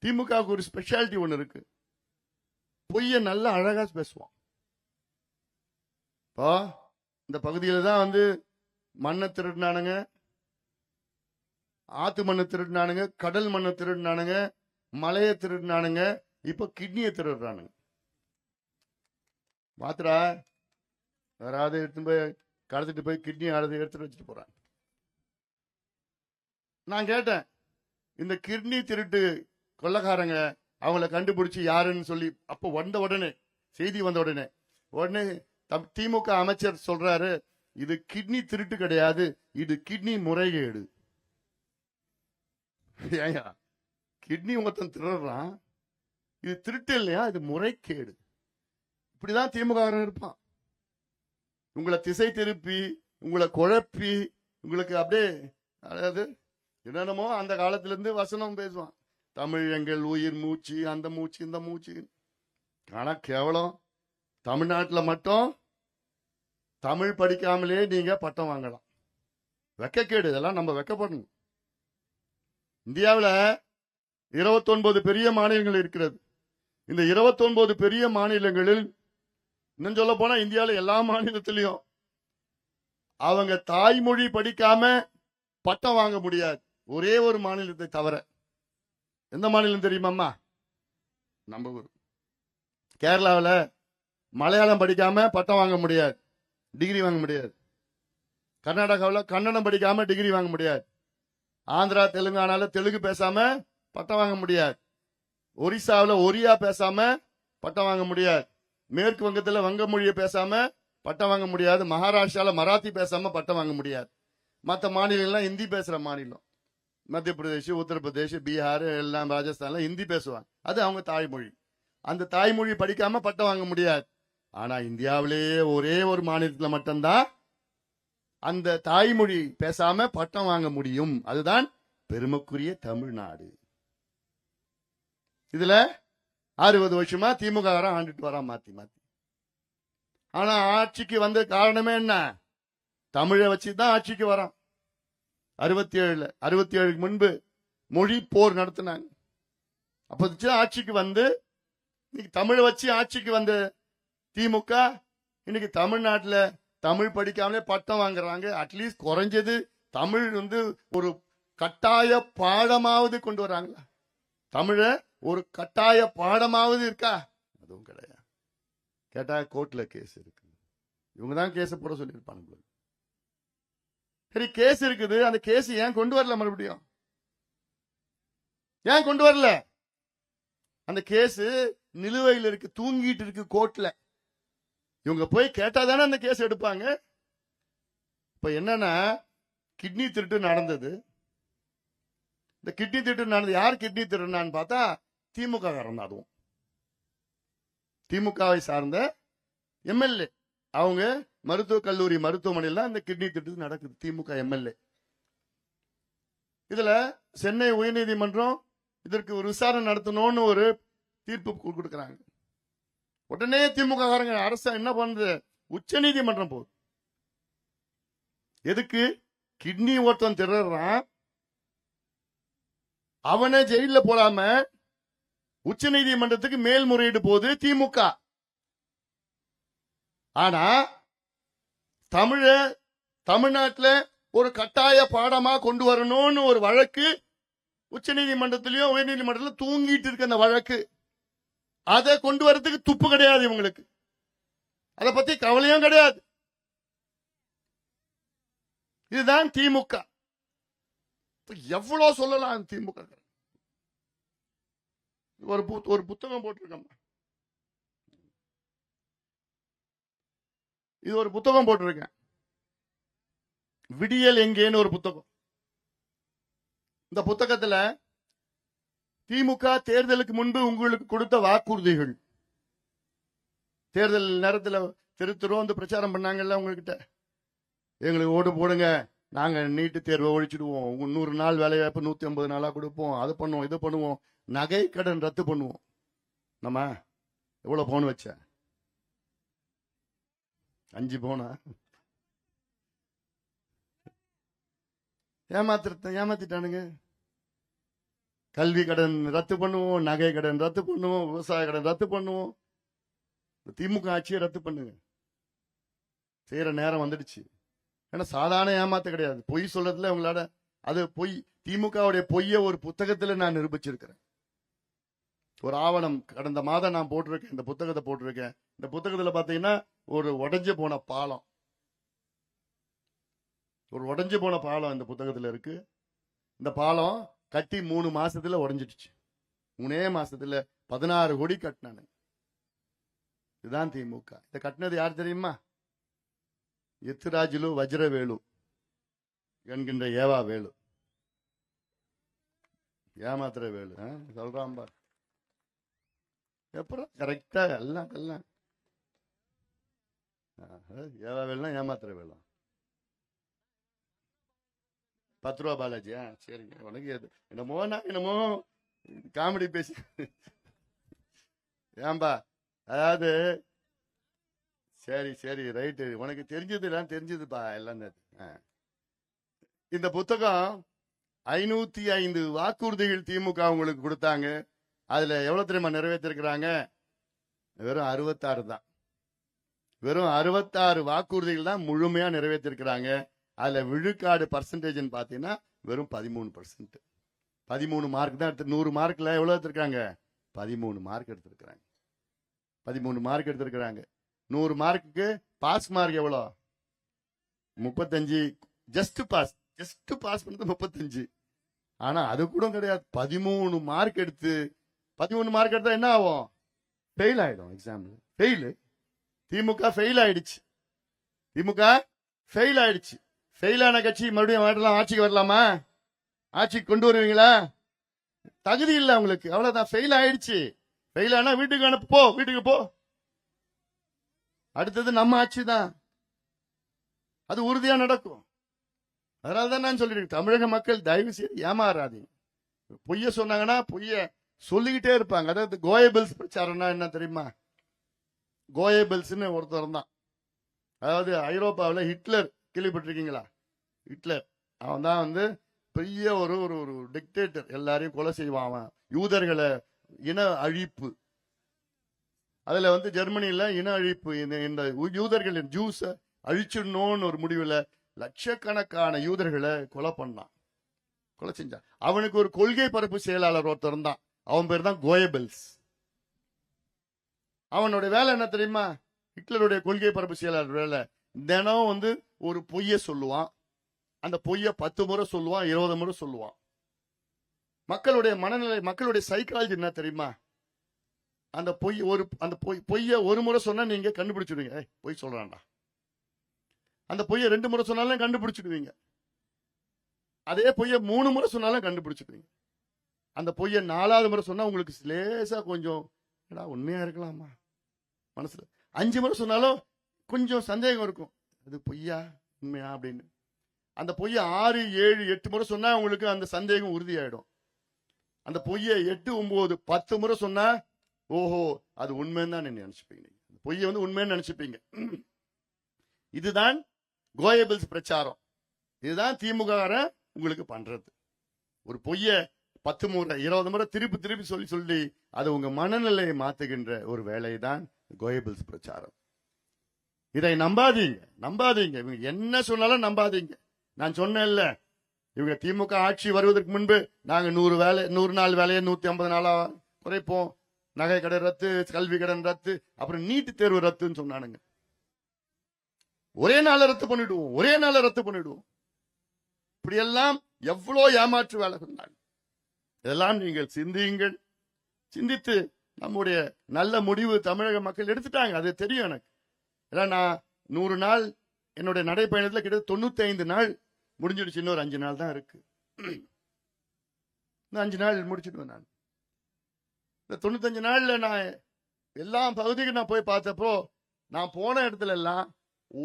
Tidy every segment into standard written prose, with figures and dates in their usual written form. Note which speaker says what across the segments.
Speaker 1: திமுகவுக்கு ஒரு ஸ்பெஷாலிட்டி ஒண்ணு இருக்கு. பொய்ய நல்லா அழகா பேசுவான். இப்போ இந்த பகுதியில தான் வந்து மண்ணை திருடினானுங்க, ஆத்து மண்ணை திருடினானுங்க, கடல் மண்ணை திருடினானுங்க, மலையை திருடினானுங்க, இப்ப கிட்னியை திருடுறானுங்க. மாத்திரா யாராவது எடுத்து போய் கடத்திட்டு போய் கிட்னி எடுத்துட்டு வச்சுட்டு போறாங்க. நான் கேட்டேன், இந்த கிட்னி திருட்டு கொள்ளக்காரங்க அவங்கள கண்டுபிடிச்சு யாருன்னு சொல்லி அப்ப வந்த உடனே செய்தி வந்த உடனே திமுக அமைச்சர் சொல்றாரு, இது கிட்னி திருட்டு கிடையாது, இது கிட்னி முறைகேடு. ஏயா கிட்னி ஒருத்தன் திருடுறான், இது திருட்டு இல்லையா, இது முறைகேடு. இப்படிதான் திமுக இருப்பான். உங்களை திசை திருப்பி, உங்களை குழப்பி, உங்களுக்கு அப்படியே அதாவது என்னென்னமோ அந்த காலத்துல இருந்து வசனம் பேசுவான். தமிழ் எங்கள் உயிர் மூச்சு, அந்த மூச்சு இந்த மூச்சு. ஆனா கேவலம் தமிழ்நாட்டில் மட்டும் தமிழ் படிக்காமலே நீங்க பட்டம் வாங்கலாம். வெக்கக்கேடு, இதெல்லாம் நம்ம வெக்கப்படணும். இந்தியாவில் 29 பெரிய மாநிலங்கள் இருக்கிறது. இந்த 29 பெரிய மாநிலங்களில் இன்னும் சொல்ல போனா இந்தியாவில் எல்லா மாநிலத்திலையும் அவங்க தாய்மொழி படிக்காம பட்டம் வாங்க முடியாது. ஒரே ஒரு மாநிலத்தை தவிர. எந்த மாநிலம் தெரியுமாம்மா? நம்ம ஊர் கேரளாவில் மலையாளம் படிக்காம பட்டம் வாங்க முடியாது, டிகிரி வாங்க முடியாது. கர்நாடகாவில் கன்னடம் படிக்காம டிகிரி வாங்க முடியாது. ஆந்திரா தெலுங்கானால தெலுங்கு பேசாம பட்டம் வாங்க முடியாது. ஒரிசாவில் ஒரியா பேசாம பட்டம் வாங்க முடியாது. மேற்கு வங்கத்தில் வங்க மொழியை பேசாம பட்டம் வாங்க முடியாது. மகாராஷ்டிராவில் மராத்தி பேசாம பட்டம் வாங்க முடியாது. மற்ற மாநிலங்கள்லாம் ஹிந்தி பேசுற மாநிலம். மத்திய பிரதேஷ், உத்தரப்பிரதேஷ், பீகார், எல்லாம் ராஜஸ்தான்ல ஹிந்தி பேசுவாங்க. அது அவங்க தாய்மொழி. அந்த தாய்மொழி படிக்காம பட்டம் வாங்க முடியாது. ஆனா இந்தியாவிலேயே ஒரே ஒரு மாநிலத்தில் மட்டும்தான் அந்த தாய்மொழி பேசாம பட்டம் வாங்க முடியும். அதுதான் பெருமைக்குரிய தமிழ்நாடு. இதுல 60 வருஷமா திமுக ஆண்டுட்டு வரா மாத்தி மாத்தி. ஆனா ஆட்சிக்கு வந்த காரணமே என்ன? தமிழை வச்சுதான் ஆட்சிக்கு வரான். 67க்கு முன்பு மொழி போர் நடத்தினாங்க. அப்ப ஆட்சிக்கு வந்து இன்னைக்கு தமிழை வச்சு ஆட்சிக்கு வந்த திமுக இன்னைக்கு தமிழ்நாட்டில் தமிழ் படிக்காமலே பட்டம் வாங்குறாங்க. அட்லீஸ்ட் குறைஞ்சது தமிழ் வந்து ஒரு கட்டாய பாடமாவது கொண்டு வராங்களா? தமிழ ஒரு கட்டாய பாடமாவது இருக்கா? அதுவும் கிடையாது. கேட்டா கோர்ட்ல கேஸ் இருக்கு. இவங்க தான் கேஸ் போட சொல்லியிருப்பாங்க. சரி, கேஸ் இருக்குது, அந்த கேஸ் ஏன் கொண்டு வரல? மறுபடியும் ஏன் கொண்டு வரல? அந்த கேஸ் நிலுவையில் இருக்கு, தூங்கிட்டு இருக்கு கோர்ட்ல. இவங்க போய் கேட்டாதானே அந்த கேஸ் எடுப்பாங்க. இப்ப என்னன்னா, கிட்னி திருட்டு நடந்தது. இந்த கிட்னி திருட்டு நடந்தது, யார் கிட்னி திருடுனான்னு பார்த்தா திமுக காரன். அதுவும் திமுகவை சார்ந்த எம்எல்ஏ. அவங்க மருத்துவக் கல்லூரி மருத்துவமனையில் இந்த கிட்னி திருட்டு நடக்குது. திமுக எம்எல்ஏ. இதுல சென்னை உயர்நீதிமன்றம் இதற்கு ஒரு விசாரணை நடத்தணும்னு ஒரு தீர்ப்பு கொடுக்கறாங்க. உடனே திமுக காரங்க அரசு என்ன பண்ணுது? உச்ச நீதிமன்றம் போகுது. எதுக்கு? கிட்னி ஒருத்தன் திருடுறான், அவனை ஜெயில போடாம உச்ச நீதிமன்றத்துக்கு மேல்முறையீடு போகுது திமுக. ஆனா தமிழ்நாட்டில் ஒரு கட்டாய பாடமா கொண்டு வரணும்னு ஒரு வழக்கு உச்ச நீதிமன்றத்திலயும் உயர் நீதிமன்றத்தில் தூங்கிட்டு இருக்கு. அந்த வழக்கு அதை கொண்டு வரதுக்கு துப்பு கிடையாது இவங்களுக்கு. அதை பத்தி கவலையும் கிடையாது. இதுதான் திமுக. எவ்வளவு சொல்லலாம் திமுக. ஒரு புத்தகம் போட்டிருக்கோம். இது ஒரு புத்தகம் போட்டிருக்கேன், விடியல் எங்கேன்னு ஒரு புத்தகம். இந்த புத்தகத்துல திமுக தேர்தலுக்கு முன்பு உங்களுக்கு கொடுத்த வாக்குறுதிகள், தேர்தல் நேரத்தில் தெரு வந்து பிரச்சாரம் பண்ணாங்கல்ல உங்ககிட்ட, எங்களுக்கு ஓட்டு போடுங்க, நாங்க நீட்டு தேர்வை ஒழிச்சிடுவோம், 100 நாள் வேலைவாய்ப்பு 150 நாளா கொடுப்போம், அது பண்ணுவோம், இது பண்ணுவோம், நகை கடன் ரத்து பண்ணுவோம். நம்ம எவ்வளவு பவுன் வச்ச? 5 பவுனா? ஏமாத்திட்டானுங்க. கல்வி கடன் ரத்து பண்ணுவோம், நகை கடன் ரத்து பண்ணுவோம், விவசாய கடன் ரத்து பண்ணுவோம். திமுக ஆட்சியை ரத்து பண்ணுங்க. செய்யற நேரம் வந்துடுச்சு. ஏன்னா சாதாரண ஏமாத்த கிடையாது. பொய் சொல்றதுல உங்களால அது பொய். திமுகவுடைய பொய்ய ஒரு புத்தகத்துல நான் நிரூபிச்சிருக்கிறேன். ஒரு ஆவணம் கடந்த மாதம் நான் போட்டிருக்கேன், இந்த புத்தகத்தை போட்டிருக்கேன். இந்த புத்தகத்துல பாத்தீங்கன்னா ஒரு உடைஞ்சு போன பாலம், ஒரு உடைஞ்சு போன பாலம் இந்த புத்தகத்துல இருக்கு. இந்த பாலம் கட்டி 3 மாசத்துல உடைஞ்சிடுச்சு. 3 மாசத்துல 16 கோடி கட்டினானு. இதுதான் திமுக. இதை கட்டினது யார் தெரியுமா? எத்திராஜிலு வஜ்ரவேலு என்கின்ற ஏவா வேலு, ஏமாத்திர வேலு சொல்றான் பார். எப்பறம் கரெக்டா எல்லாம் எல்லாம் ஏவா வேலுனா ஏமாத்திர வேலும். 10 ரூபா பாலாஜியா? சரிங்க, உனக்கு என்னமோ நான் என்னமோ காமெடி பேசி ஏன்பா, அதாவது சரி சரி ரைட்டு, உனக்கு தெரிஞ்சதுலாம் தெரிஞ்சதுப்பா எல்லாம். இந்த புத்தகம் 505 வாக்குறுதிகள் திமுக உங்களுக்கு கொடுத்தாங்க. அதுல எவ்வளவு தெரியுமா நிறைவேற்றிருக்கிறாங்க? வெறும் 66 தான். வெறும் 66 வாக்குறுதிகள் தான் முழுமையா நிறைவேற்றிருக்கிறாங்க. அதுல விழுக்காடு பர்சன்டேஜ் பாத்தீங்கன்னா வெறும் 13%. 13 மார்க் தான் எடுத்து. 100 மார்க்ல எவ்வளவு எடுத்திருக்காங்க? 13 மார்க் எடுத்திருக்கிறாங்க. 13 மார்க் எடுத்திருக்கிறாங்க. 100 மார்க்குக்கு பாஸ் மார்க் எவ்வளோ? 35. ஜஸ்ட் பாஸ் பண்ணது 35. ஆனா அது கூட கிடையாது. 13 மார்க் எடுத்து 13 மார்க் எடுத்தா என்ன ஆகும்? ஃபெயில் ஆயிடும் எக்ஸாம்ல. ஃபெயில். திமுக ஃபெயில் ஆயிடுச்சு. திமுக ஃபெயில் ஆயிடுச்சு. ஃபெயிலான கட்சி மறுபடியும் வரலாம், ஆட்சிக்கு வரலாமா? ஆட்சிக்கு கொண்டு வருவீங்களா? தகுதி இல்லை உங்களுக்கு, அவ்வளவுதான். ஃபெயில் ஆயிடுச்சு. ஃபெயில் ஆனா வீட்டுக்கு அனுப்பு, போ, வீட்டுக்கு போ. அடுத்தது நம்ம ஆட்சி தான். அது உறுதியா நடக்கும். அதனாலதான் நான் சொல்லிருக்கேன், தமிழக மக்கள் தயவு செய்து ஏமாறாதீங்க. பொய்ய சொன்னாங்கன்னா பொய்ய சொல்லிக்கிட்டே இருப்பாங்க. அதாவது கோயபிள்ஸ் பிரச்சாரம்னா என்ன தெரியுமா? கோயபிள்ஸ்னு ஒருத்தர் தான். அதாவது ஐரோப்பாவில் ஹிட்லர் கேள்விப்பட்டிருக்கீங்களா? ஹிட்லர் அவன் தான் பெரிய ஒரு ஒரு டிக்டேட்டர். எல்லாரையும் கொலை செய்வான் அவன். யூதர்களை இன அழிப்பு. அதுல ஜெர்மனியில இன அழிப்பு. இந்த யூதர்கள் ஜூஸ அழிச்சிடணும்னு ஒரு முடிவுல லட்சக்கணக்கான யூதர்களை கொலை பண்ணான், கொலை செஞ்சான். அவனுக்கு ஒரு கொள்கை பரப்பு செயலாளர் ஒருத்தர் தான். அவன் பேர் தான் கோயபிள்ஸ். அவனுடைய வேலை என்ன தெரியுமா? ஹிட்லருடைய கொள்கை பரப்பு செயலாளர் வேலை தினம் ஒரு பொய்ய சொல்லுவான். அந்த பொய்ய 10 முறை சொல்லுவான், 20 முறை சொல்லுவான். மக்களுடைய மனநிலை, மக்களுடைய சைக்காலஜி என்ன தெரியுமா? அந்த பொய்ய ஒரு முறை சொன்னா நீங்க கண்டுபிடிச்சிடுவீங்க, பொய் சொல்றான்டா. அந்த பொய்ய 2 முறை சொன்னாலும் கண்டுபிடிச்சிடுவீங்க. அதே பொய்ய 3 முறை சொன்னாலும் கண்டுபிடிச்சிடுவீங்க. அந்த பொய்ய 4வது முறை சொன்னா உங்களுக்கு லேசா கொஞ்சம் உண்மையா இருக்கலாமா மனசுல. 5 முறை சொன்னாலும் கொஞ்சம் சந்தேகம் இருக்கும், அது பொய்யா உண்மையா அப்படின்னு. அந்த பொய்ய 6, 7, 8 முறை சொன்னா உங்களுக்கு அந்த சந்தேகம் உறுதியாயிடும். அந்த பொய்ய 8, 9, 10 முறை சொன்னா ஓஹோ அது உண்மைன்னு தான் நினைச்சுப்பீங்க. பொய்ய உண்மைன்னு நினைச்சுப்பீங்க. இதுதான் கோயபிள்ஸ் பிரச்சாரம். இதுதான் திமுக உங்களுக்கு பண்றது. ஒரு பொய்ய 10 முறை 20 முறை திருப்பி திருப்பி சொல்லி சொல்லி அது உங்க மனநிலையை மாத்துகின்ற ஒரு வேலையை தான் கோயபிள்ஸ் பிரச்சாரம். இதை நம்பாதீங்க. இவங்க என்ன சொன்னாலும் நம்பாதீங்க. நான் சொன்னேன்ல, இவங்க திமுக ஆட்சி வருவதற்கு முன்பு நாங்க 100 நாள் வேலையை 150 நாளா குறைப்போம், நகை கடன் ரத்து, கல்வி கடன் ரத்து, அப்புறம் நீட்டு தேர்வு ரத்துன்னு சொன்னானுங்க. ஒரே நாள் ரத்து பண்ணிடுவோம். இப்படி எல்லாம் எவ்வளவு ஏமாற்று வேலை சொன்னாங்க. இதெல்லாம் நீங்கள் சிந்தியுங்கள். சிந்தித்து நம்முடைய நல்ல முடிவு தமிழக மக்கள் எடுத்துட்டாங்க, அது தெரியும் எனக்கு. ஏன்னா நான் 100 நாள் என்னுடைய நடைப்பயணத்தில் கிட்ட 95 நாள் முடிஞ்சிடுச்சு. இன்னொரு 5 நாள் தான் இருக்கு. இன்னும் 5 நாள் முடிச்சிடுவேன் நான். இந்த 95 நாள்ல நான் எல்லா பகுதிக்கும் நான் போய் பார்த்தப்போ, நான் போன இடத்துல எல்லாம்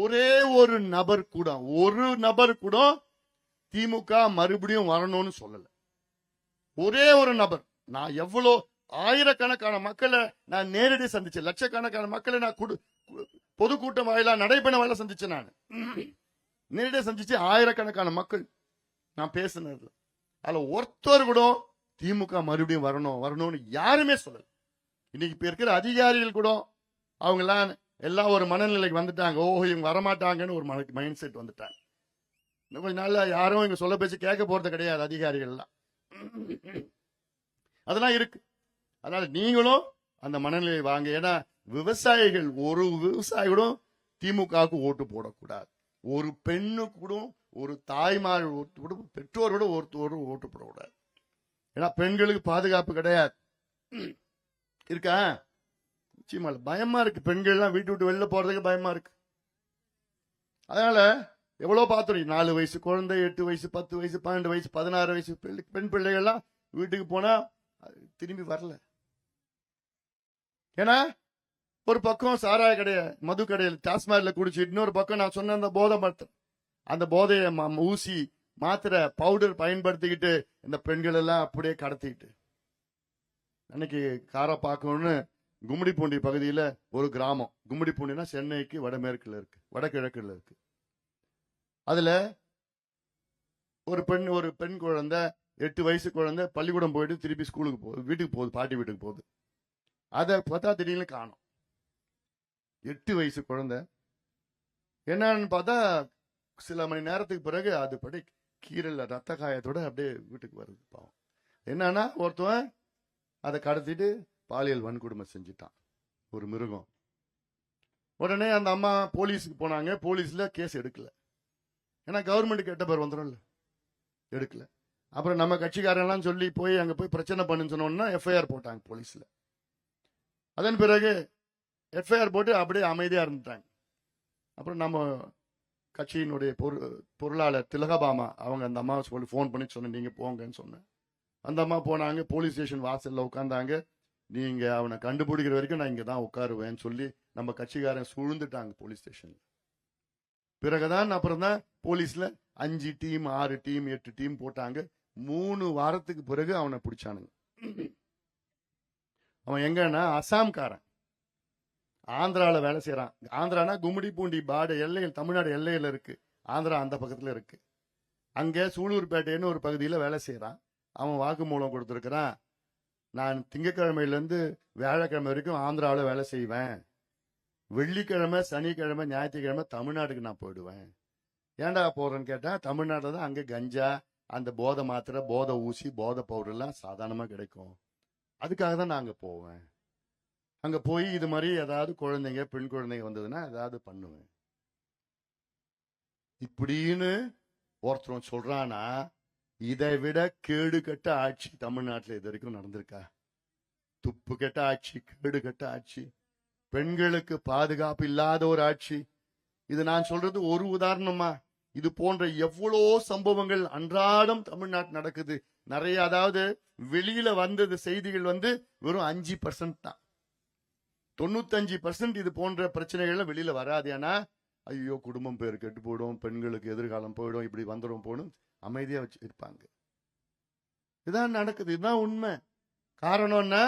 Speaker 1: ஒரே ஒரு நபர் கூட திமுக மறுபடியும் வரணும்னு சொல்லல. ஒரே ஒரு நபர். நான் எவ்வளோ ஆயிரக்கணக்கான மக்களை நான் நேரடி சந்திச்சேன், லட்சக்கணக்கான மக்களை நான் பொதுக்கூட்டம் வாயிலா நடைபெண வாயிலா சந்திச்சேன். நான் நேரடியாக சந்திச்சு ஆயிரக்கணக்கான மக்கள் நான் பேசினது. அதுல ஒருத்தர் கூட திமுக மறுபடியும் வரணும்னு யாருமே சொல்லல. இன்னைக்கு இப்ப இருக்கிற அதிகாரிகள் கூட அவங்க எல்லாம் ஒரு மனநிலைக்கு வந்துட்டாங்க. இவங்க வரமாட்டாங்கன்னு ஒரு மைண்ட் செட் வந்துட்டாங்க. இன்னும் கொஞ்ச நாள்ல யாரும் இங்க சொல்ல பேச்சு கேட்க போறது கிடையாது அதிகாரிகள் எல்லாம். அதெல்லாம் இருக்கு. அதனால நீங்களும் அந்த மனநிலை வாங்க. ஏன்னா விவசாயிகள், ஒரு விவசாயிகளும் திமுகவுக்கு ஓட்டு போடக்கூடாது. ஒரு பெண்ணு கூட, ஒரு தாய்மார், பெற்றோரோட ஒருத்தரோடு ஓட்டு போடக்கூடாது. ஏன்னா பெண்களுக்கு பாதுகாப்பு கிடையாது. இருக்கா? நிச்சயமா பயமா இருக்கு. பெண்கள் எல்லாம் வீட்டு விட்டு வெளில போறதுக்கு பயமா இருக்கு. அதனால எவ்வளவு பார்த்தோம். 4 வயசு குழந்தை, 8 வயசு, 10 வயசு, 12 வயசு, 16 வயசு பெண் பிள்ளைகள்லாம் வீட்டுக்கு போனா திரும்பி வரல. ஏன்னா ஒரு பக்கம் சாராய கடைய, மது கடையில், டாஸ்மார்க்ல குடிச்சு, இன்னொரு பக்கம் நான் சொன்ன அந்த போதை மருத்துவம், அந்த போதைய ஊசி, மாத்திரை, பவுடர் பயன்படுத்திக்கிட்டு இந்த பெண்கள் எல்லாம் அப்படியே கடத்திக்கிட்டு. அன்னைக்கு காரப்பாக்கம்னு கும்மிடிப்பூண்டி பகுதியில ஒரு கிராமம். கும்மிடிப்பூண்டினா சென்னைக்கு வடமேற்குல இருக்கு, வடகிழக்குல இருக்கு. அதுல ஒரு பெண் குழந்தை, 8 வயசு குழந்தை பள்ளிக்கூடம் போயிட்டு திருப்பி ஸ்கூலுக்கு போகுது, வீட்டுக்கு போகுது, பாட்டி வீட்டுக்கு போகுது. அதை பார்த்தா திடீர்னு காணும். 8 வயசு குழந்தை. என்னன்னு பார்த்தா சில மணி நேரத்துக்கு பிறகு அது படி கீரல்ல ரத்த காயத்தோட அப்படியே வீட்டுக்கு வருது. பாவம். என்னன்னா ஒருத்தவன் அதை கடத்திட்டு பாலியல் வன்கொடுமை செஞ்சுட்டான், ஒரு மிருகம். உடனே அந்த அம்மா போலீஸுக்கு போனாங்க. போலீஸ்ல கேஸ் எடுக்கல. ஏன்னா கவர்மெண்ட் கெட்ட பேர் வந்துடும்ல, எடுக்கல. அப்புறம் நம்ம கட்சிக்காரெல்லாம் சொல்லி போய் அங்க போய் பிரச்சனை பண்ணுன்னு சொன்னோம்னா எஃப்ஐஆர் போட்டாங்க போலீஸ்ல. அதன் பிறகு எஃப்ஐஆர் போட்டு அப்படியே அமைதியா இருந்துட்டாங்க. அப்புறம் நம்ம கட்சியினுடைய பொருளாளர் திலகபாமா அவங்க அந்த அம்மாவை சொல்லி போன் பண்ணி சொன்ன, நீங்க போங்கன்னு சொன்னேன். அந்த அம்மா போனாங்க. போலீஸ் ஸ்டேஷன் வாசல்ல உட்காந்தாங்க. நீங்க அவனை கண்டுபிடிக்கிற வரைக்கும் நான் இங்கதான் உட்காருவேன்னு சொல்லி நம்ம கட்சிக்காரன் சூழ்ந்துட்டாங்க போலீஸ் ஸ்டேஷன்ல. பிறகுதான் அப்புறம் தான் போலீஸ்ல 5 டீம், 6 டீம், 8 டீம் போட்டாங்க. 3 வாரத்துக்கு பிறகு அவனை பிடிச்சானுங்க. அவன் எங்கன்னா அசாம்காரன், ஆந்திரால வேலை செய்யறான். ஆந்திரானா கும்மிடிப்பூண்டி எல்லையில், தமிழ்நாடு எல்லையில இருக்கு. ஆந்திரா அந்த பக்கத்துல இருக்கு. அங்க சூலூர்பேட்டைன்னு ஒரு பகுதியில வேலை செய்யறான். அவன் வாக்குமூலம் கொடுத்திருக்கிறான். நான் திங்கக்கிழமையிலிருந்து வியாழக்கிழமை வரைக்கும் ஆந்திராவில் வேலை செய்வேன். வெள்ளிக்கிழமை, சனிக்கிழமை, ஞாயிற்றுக்கிழமை தமிழ்நாட்டுக்கு நான் போயிடுவேன். ஏன்டா போறேன்னு கேட்டா, தமிழ்நாட்டில் தான் அங்க கஞ்சா, அந்த போதை மாத்திரை, போதை ஊசி, போதை பவுடர் எல்லாம் சாதாரணமா கிடைக்கும். அதுக்காக தான் நான் அங்க போவேன். அங்க போய் இது மாதிரி ஏதாவது குழந்தைங்க, பெண் குழந்தைங்க வந்ததுன்னா ஏதாவது பண்ணுவேன் இப்படின்னு ஒருத்தர் சொல்றானா, இதை விட கேடு கட்ட ஆட்சி தமிழ்நாட்டில் இது வரைக்கும் நடந்திருக்கா? துப்பு கெட்ட ஆட்சி, கேடு கட்ட ஆட்சி, பெண்களுக்கு பாதுகாப்பு இல்லாத ஒரு ஆட்சி. இது நான் சொல்றது ஒரு உதாரணமா. இது போன்ற எவ்வளோ சம்பவங்கள் அன்றாடம் தமிழ்நாட்டில் நடக்குது. நிறைய, அதாவது வெளியில வந்தது செய்திகள் வெறும் 5% தான். 95% இது போன்ற பிரச்சனைகள் வெளியில வராது. ஏன்னா ஐயோ குடும்பம் பேர் கெட்டு போயிடும், பெண்களுக்கு எதிர்காலம் போயிடும், இப்படி வந்துடும் போடும், அமைதியா வச்சு இருப்பாங்க. இதான் நடக்குது. இதுதான் உண்மை. காரணம்னா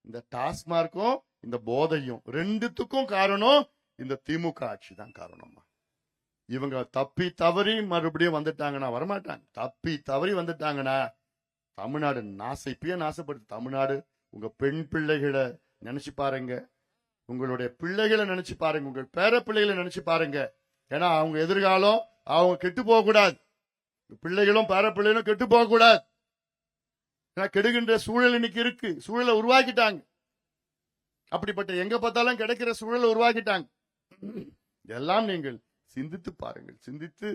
Speaker 1: இந்த டாஸ்மார்க்கும் இந்த போதையும், ரெண்டுத்துக்கும் காரணம் இந்த திமுக ஆட்சி தான் காரணமா. இவங்க தப்பி தவறி மறுபடியும் வந்துட்டாங்கன்னா வரமாட்டாங்க. தப்பி தவறி வந்துட்டாங்கன்னா தமிழ்நாடு இப்பயே நாசப்படுது. தமிழ்நாடு உங்க பெண் பிள்ளைகளை நினைச்சு பாருங்க, உங்களுடைய பிள்ளைகளை நினைச்சு பாருங்க, உங்கள் பேர பிள்ளைகளை நினைச்சு பாருங்க. ஏன்னா அவங்க எதிர்காலம் அவங்க கெட்டு போக கூடாது. பிள்ளைகளும் பேர பிள்ளைகளும் கெட்டு போக கூடாது. ஏன்னா கெடுகின்ற சூழல் இன்னைக்கு இருக்கு. சூழலை உருவாக்கிட்டாங்க. அப்படிப்பட்ட எங்க பார்த்தாலும் கிடைக்கிற சூழலை உருவாக்கிட்டாங்க. இதெல்லாம் நீங்கள் சிந்தித்து பாருங்கள். சிந்தித்து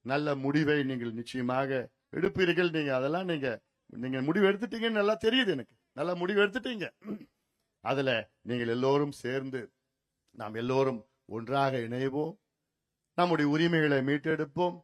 Speaker 1: நல்ல முடிவை நீங்கள் நிச்சயமாக எடுப்பீர்கள். நீங்க அதெல்லாம் நீங்க முடிவு எடுத்துட்டீங்கன்னு நல்லா தெரியுது எனக்கு. நல்ல முடிவு எடுத்துட்டீங்க. அதுல நீங்கள் எல்லோரும் சேர்ந்து நாம் எல்லோரும் ஒன்றாக இணைவோம். நம்முடைய உரிமைகளை மீட்டெடுப்போம்.